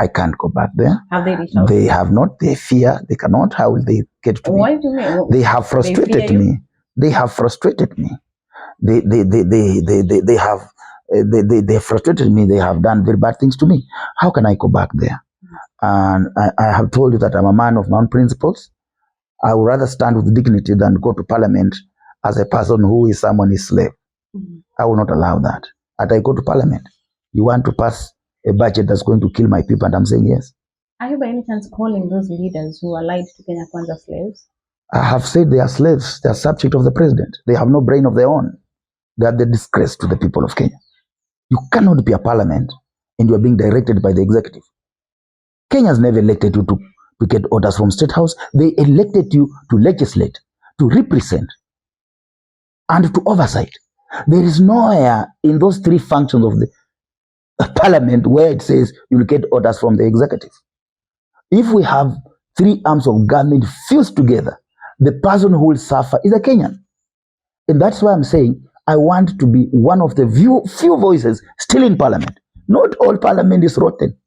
I can't go back there. Have they reached out? They have not. They fear. They cannot. How will they get to me? Why do you mean? They have frustrated me. They have frustrated me. They have frustrated me. They have done very bad things to me. How can I go back there? And I have told you that I'm a man of my own principles. I would rather stand with dignity than go to parliament as a person who is someone's slave. I will not allow that. As I go to parliament, you want to pass a budget that's going to kill my people, and I'm saying yes. Are you by any chance calling those leaders who allied to Kenya Kwanza slaves? I have said they are slaves. They are subject of the president. They have no brain of their own. They are the disgrace to the people of Kenya. You cannot be a parliament and you are being directed by the executive. Kenyans never elected you to get orders from State House. They elected you to legislate, to represent, and to oversight. There is nowhere in those three functions of the parliament where it says you will get orders from the executive. If we have three arms of government fused together, the person who will suffer is a Kenyan. And that's why I'm saying I want to be one of the few voices still in parliament. Not all parliament is rotten.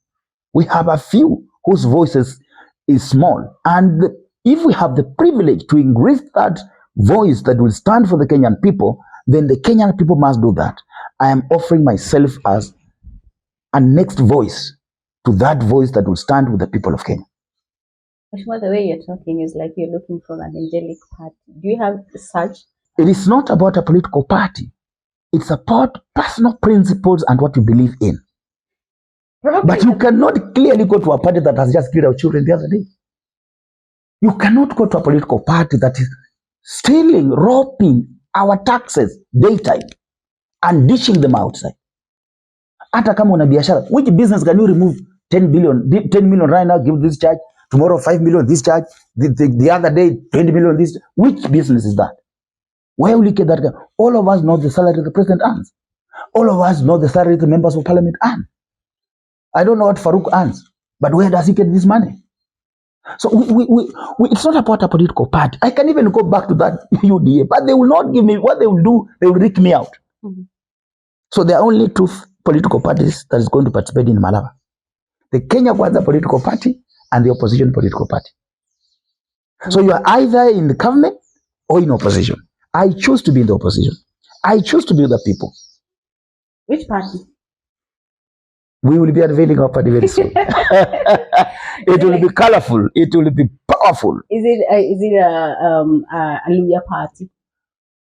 We have a few whose voices is small. And if we have the privilege to increase that voice that will stand for the Kenyan people, then the Kenyan people must do that. I am offering myself as a next voice to that voice that will stand with the people of Kenya. But the way you're talking is like you're looking for an angelic party. Do you have such? It is not about a political party. It's about personal principles and what you believe in. Probably. But you cannot clearly go to a party that has just killed our children the other day. You cannot go to a political party that is stealing, robbing our taxes daytime and dishing them outside. Hata kama una biashara, which business can you remove 10 million right now, give this charge, tomorrow 5 million this charge, the other day 20 million this? Which business is that? Where will you get that? All of us know the salary the president earns. All of us know the salary the members of parliament earn. I don't know what Farouk earns, but where does he get this money? So it's not about a political party. I can even go back to that UDA, but they will not give me what they will do. They will rick me out. So there are only two political parties that is going to participate in Malava: the Kenya Kwanza political party and the opposition political party. So you are either in the government or in opposition. I choose to be in the opposition. I choose to be with the people. Which party? We will be unveiling our party very soon. It will be colorful. It will be powerful. Is it a Luya party?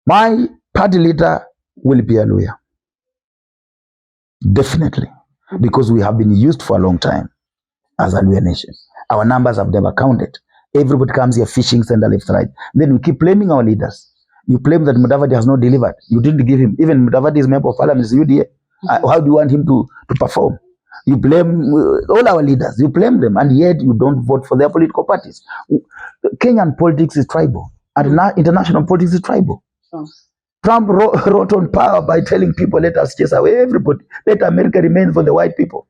My party leader will be a Luya. Definitely. Because we have been used for a long time as a Luya nation. Our numbers have never counted. Everybody comes here fishing center left, right. Then we keep blaming our leaders. You claim that Mudavadi has not delivered. You didn't give him. Even Mudavadi is member of parliament, is UDA. How do you want him to perform? You blame all our leaders. You blame them, and yet you don't vote for their political parties. Kenyan politics is tribal, and international politics is tribal. Trump wrote on power by telling people, let us chase away everybody. Let America remain for the white people.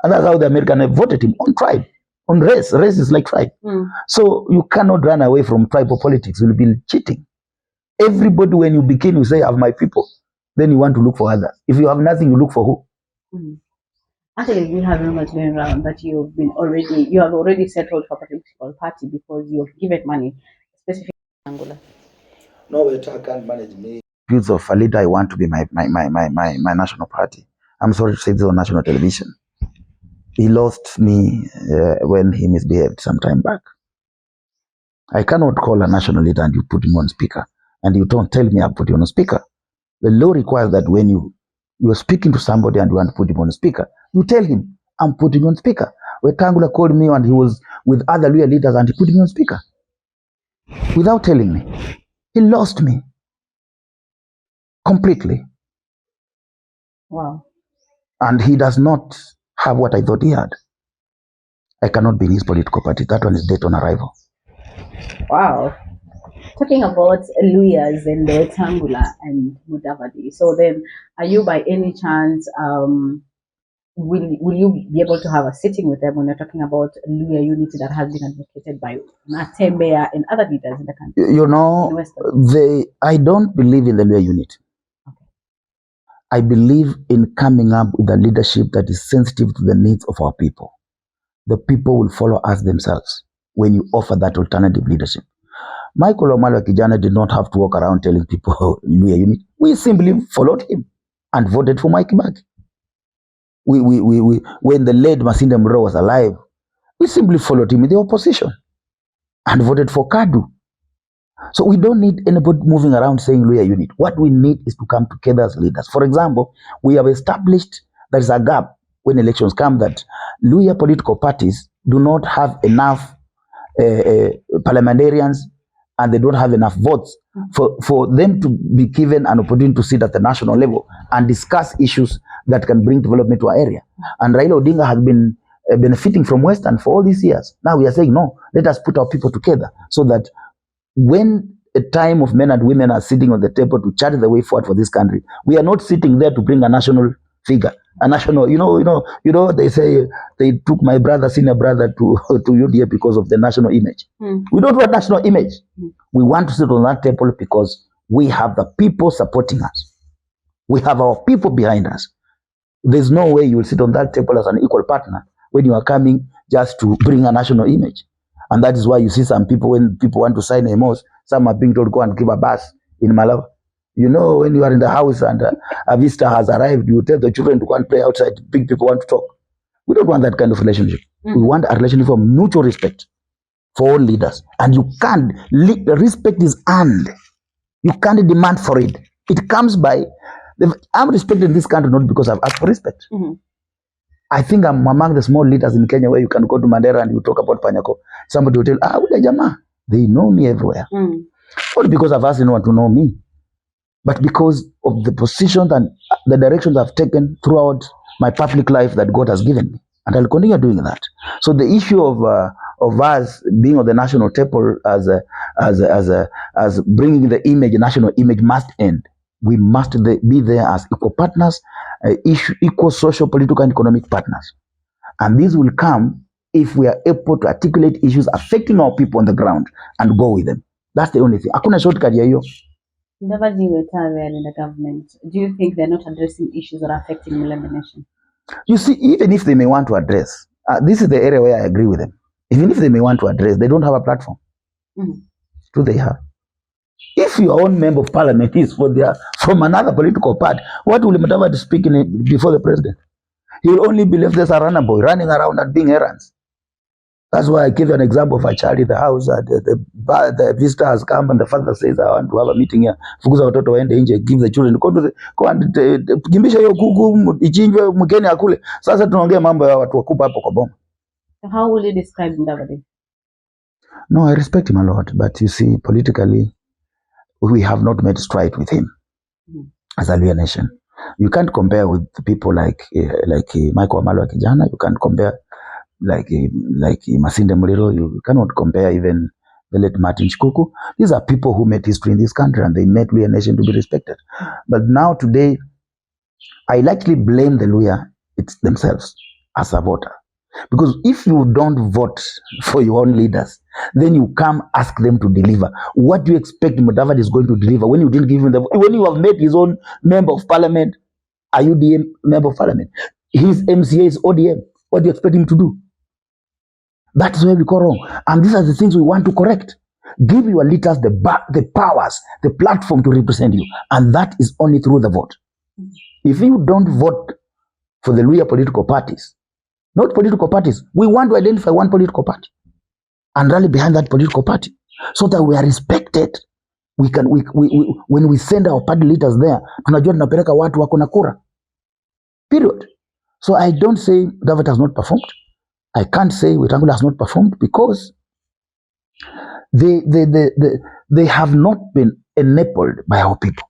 And that's how the Americans have voted him, on tribe, on race. Race is like tribe. So you cannot run away from tribal politics. You'll be cheating. Everybody, when you begin, you say, I have my people. Then you want to look for others. If you have nothing, you look for who? Actually, we have rumors going around that you have already settled for a political party because you have given money, specifically in Angola. No, Weta can't manage me. Views of a leader I want to be my national party. I'm sorry to say this on national television. He lost me when he misbehaved some time back. I cannot call a national leader and you put him on speaker, and you don't tell me I put you on a speaker. The law requires that when you are speaking to somebody and you want to put him on a speaker, you tell him, I'm putting you on speaker. WETANGULA called me and he was with other Luya leaders and he put me on speaker. Without telling me. He lost me. Completely. Wow. And he does not have what I thought he had. I cannot be in his political party. That one is dead on arrival. Wow. Talking about Luyas and WETANGULA and Mudavadi. So then, are you by any chance, will you be able to have a sitting with them when you're talking about Luya unity that has been advocated by Natembea and other leaders in the country? You know, I don't believe in the Luya unity. Okay. I believe in coming up with a leadership that is sensitive to the needs of our people. the people will follow us themselves when you offer that alternative leadership. Michael Omalo Kijana did not have to walk around telling people, oh, Luya unit. We simply followed him and voted for Mike Kibaki. When the late Masinde Muliro was alive, we simply followed him in the opposition and voted for Kadu. So we don't need anybody moving around saying Luya unit. What we need is to come together as leaders. For example, we have established there is a gap when elections come that Luya political parties do not have enough parliamentarians and they don't have enough votes for them to be given an opportunity to sit at the national level and discuss issues that can bring development to our area. And Raila Odinga has been benefiting from Western for all these years. Now we are saying, no, let us put our people together so that when a time of men and women are sitting on the table to chart the way forward for this country, we are not sitting there to bring a national figure, a national, you know, they say they took my brother, senior brother to UDA because of the national image. We don't want national image. We want to sit on that table because we have the people supporting us. We have our people behind us. There's no way you will sit on that table as an equal partner when you are coming just to bring a national image. And that is why you see some people, when people want to sign a MOS, some are being told go and give a bus in Malawi. You know, when you are in the house and a visitor has arrived, you tell the children to go and play outside. Big people want to talk. We don't want that kind of relationship. We want a relationship of mutual respect for all leaders. And you can't, respect is earned. You can't demand for it. It comes by, I'm respected in this country not because I've asked for respect. I think I'm among the small leaders in Kenya where you can go to Mandera and you talk about Panyako. Somebody will tell, Ule Jama, they know me everywhere. Not because I've asked anyone to know me, but because of the position and the directions I've taken throughout my public life that God has given me. And I'll continue doing that. So the issue of us being on the national table as bringing the image, national image must end. We must be there as equal partners, equal social, political, and economic partners. And this will come if we are able to articulate issues affecting our people on the ground and go with them. That's the only thing. Hakuna shortcut ya hiyo. Mudavadi Wetangula in the government, do you think they're not addressing issues that are affecting Mulamba Nation? You see, even if they may want to address, this is the area where I agree with them. Even if they may want to address, they don't have a platform. Do they have? If your own member of parliament is from another political party, what will Mudavadi speak before the president? He will only be left as a runner boy, running around and doing errands. That's why I give you an example of a child in the house. The visitor has come and the father says, I want to have a meeting here. Fukuza watoto waende nje, give the children, go and kimbisha hiyo kuku, ichinjwe, mkeni akule. Sasa tunaongea mambo ya watu wakupa hapo kwa boma. How will you describe Mudavadi? No, I respect him a lot, but you see, politically, we have not made stride with him as a Luya nation. You can't compare with people like Michael Omalo Kijana. You can't compare like Masinde Muliro. You cannot compare even the late Martin Shikuku. These are people who made history in this country and they made Luya nation to be respected. But now today, I likely blame the Luya themselves as a voter. Because if you don't vote for your own leaders, then you come ask them to deliver. What do you expect Mudavadi is going to deliver when you didn't give him when you have made his own member of parliament, a UDM member of parliament? His MCA is ODM. What do you expect him to do? That's where we go wrong. And these are the things we want to correct. Give your leaders the powers, the platform to represent you. And that is only through the vote. If you don't vote for the Luya political parties, not political parties, we want to identify one political party and rally behind that political party so that we are respected. We when we send our party leaders there, tunajua tunapeleka watu wako na kura. Period. So I don't say David has not performed. I can't say Wetangula has not performed because they have not been enabled by our people.